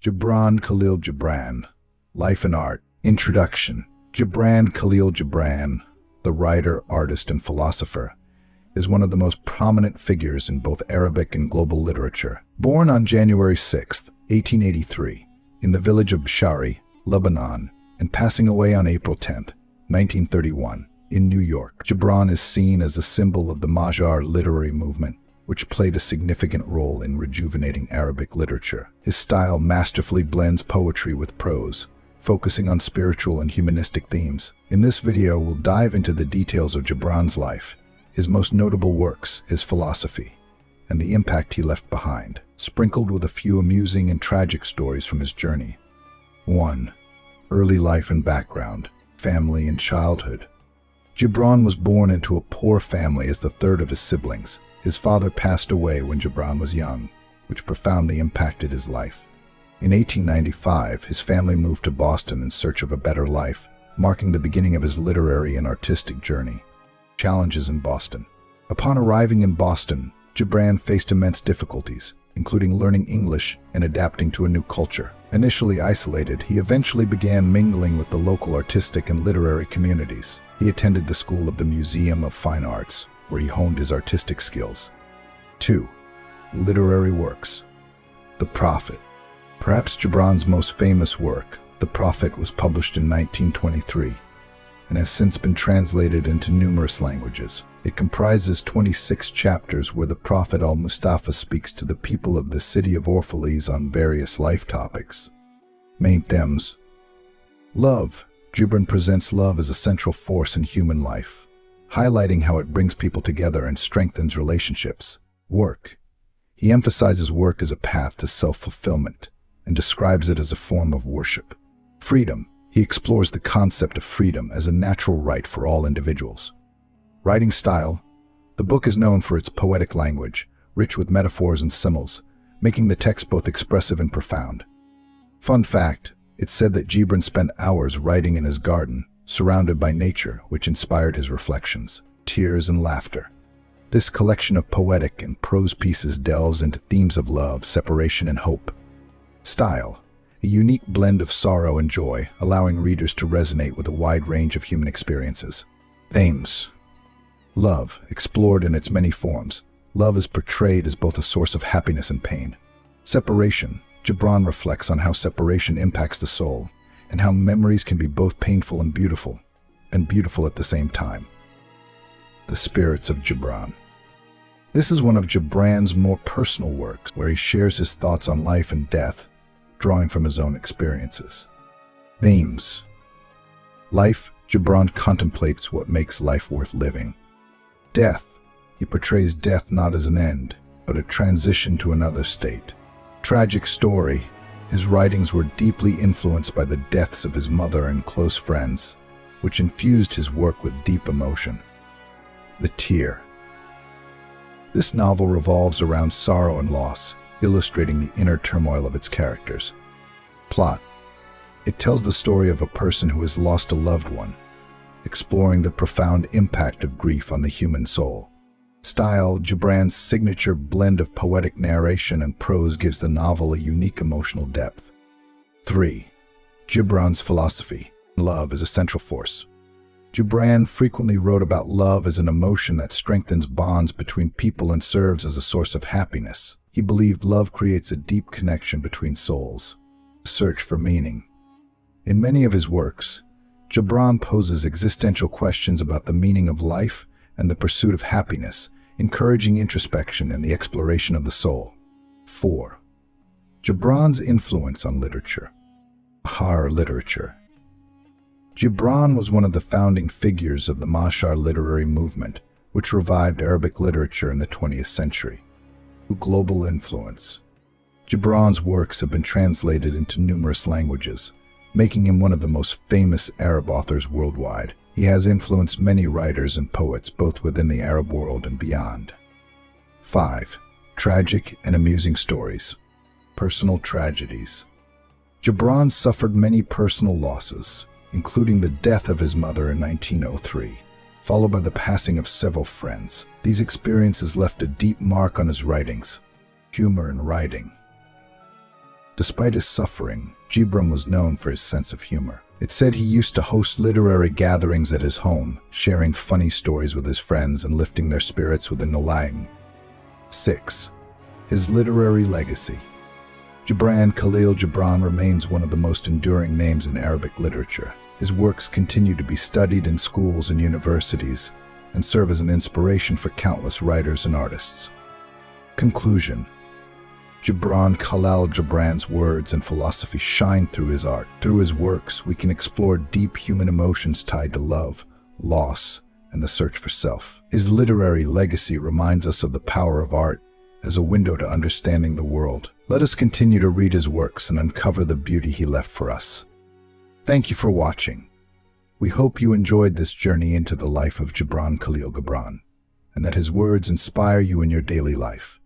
Gibran Khalil Gibran, Life and Art. Introduction. Gibran Khalil Gibran, the writer, artist, and philosopher, is one of the most prominent figures in both Arabic and global literature. Born on January 6, 1883, in the village of Bshari, Lebanon, and passing away on April 10, 1931, in New York, Gibran is seen as a symbol of the Magyar literary movement, which played a significant role in rejuvenating Arabic literature. His style masterfully blends poetry with prose, focusing on spiritual and humanistic themes. In this video, we'll dive into the details of Gibran's life, his most notable works, his philosophy, and the impact he left behind, sprinkled with a few amusing and tragic stories from his journey. 1. Early life and background, family and childhood. Gibran was born into a poor family as the third of his siblings. His father passed away when Gibran was young, which profoundly impacted his life. In 1895, his family moved to Boston in search of a better life, marking the beginning of his literary and artistic journey. Challenges in Boston. Upon arriving in Boston, Gibran faced immense difficulties, including learning English and adapting to a new culture. Initially isolated, he eventually began mingling with the local artistic and literary communities. He attended the School of the Museum of Fine Arts, where he honed his artistic skills. 2. Literary works. The Prophet. Perhaps Gibran's most famous work, The Prophet, was published in 1923 and has since been translated into numerous languages. It comprises 26 chapters where the Prophet al-Mustafa speaks to the people of the city of Orphalese on various life topics. Main themes. Love. Gibran presents love as a central force in human life, highlighting how it brings people together and strengthens relationships. Work. He emphasizes work as a path to self-fulfillment and describes it as a form of worship. Freedom. He explores the concept of freedom as a natural right for all individuals. Writing style. The book is known for its poetic language, rich with metaphors and symbols, making the text both expressive and profound. Fun fact, it's said that Gibran spent hours writing in his garden, surrounded by nature, which inspired his reflections. Tears and laughter. This collection of poetic and prose pieces delves into themes of love, separation, and hope. Style. A unique blend of sorrow and joy, allowing readers to resonate with a wide range of human experiences. Themes. Love, explored in its many forms. Love is portrayed as both a source of happiness and pain. Separation. Gibran reflects on how separation impacts the soul, and how memories can be both painful and beautiful at the same time. The Spirits of Gibran. This is one of Gibran's more personal works, where he shares his thoughts on life and death, drawing from his own experiences. Themes. Life. Gibran contemplates what makes life worth living. Death. He portrays death not as an end, but a transition to another state. Tragic story. His writings were deeply influenced by the deaths of his mother and close friends, which infused his work with deep emotion. The Tear. This novel revolves around sorrow and loss, illustrating the inner turmoil of its characters. Plot. It tells the story of a person who has lost a loved one, exploring the profound impact of grief on the human soul. Style. Gibran's signature blend of poetic narration and prose gives the novel a unique emotional depth. 3. Gibran's philosophy. Love is a central force. Gibran frequently wrote about love as an emotion that strengthens bonds between people and serves as a source of happiness. He believed love creates a deep connection between souls. Search for meaning. In many of his works, Gibran poses existential questions about the meaning of life and the pursuit of happiness, encouraging introspection and the exploration of the soul. 4. Gibran's influence on literature. Magyar literature. Gibran was one of the founding figures of the Magyar literary movement, which revived Arabic literature in the 20th century. Global influence. Gibran's works have been translated into numerous languages, making him one of the most famous Arab authors worldwide. He has influenced many writers and poets both within the Arab world and beyond. 5. Tragic and amusing stories. Personal tragedies. Gibran suffered many personal losses, including the death of his mother in 1903, followed by the passing of several friends. These experiences left a deep mark on his writings. Humor in writing. Despite his suffering, Gibran was known for his sense of humor. It's said he used to host literary gatherings at his home, sharing funny stories with his friends and lifting their spirits with a line. 6. His literary legacy. Gibran Khalil Gibran remains one of the most enduring names in Arabic literature. His works continue to be studied in schools and universities and serve as an inspiration for countless writers and artists. Conclusion. Gibran Khalil Gibran's words and philosophy shine through his art. Through his works, we can explore deep human emotions tied to love, loss, and the search for self. His literary legacy reminds us of the power of art as a window to understanding the world. Let us continue to read his works and uncover the beauty he left for us. Thank you for watching. We hope you enjoyed this journey into the life of Gibran Khalil Gibran, and that his words inspire you in your daily life.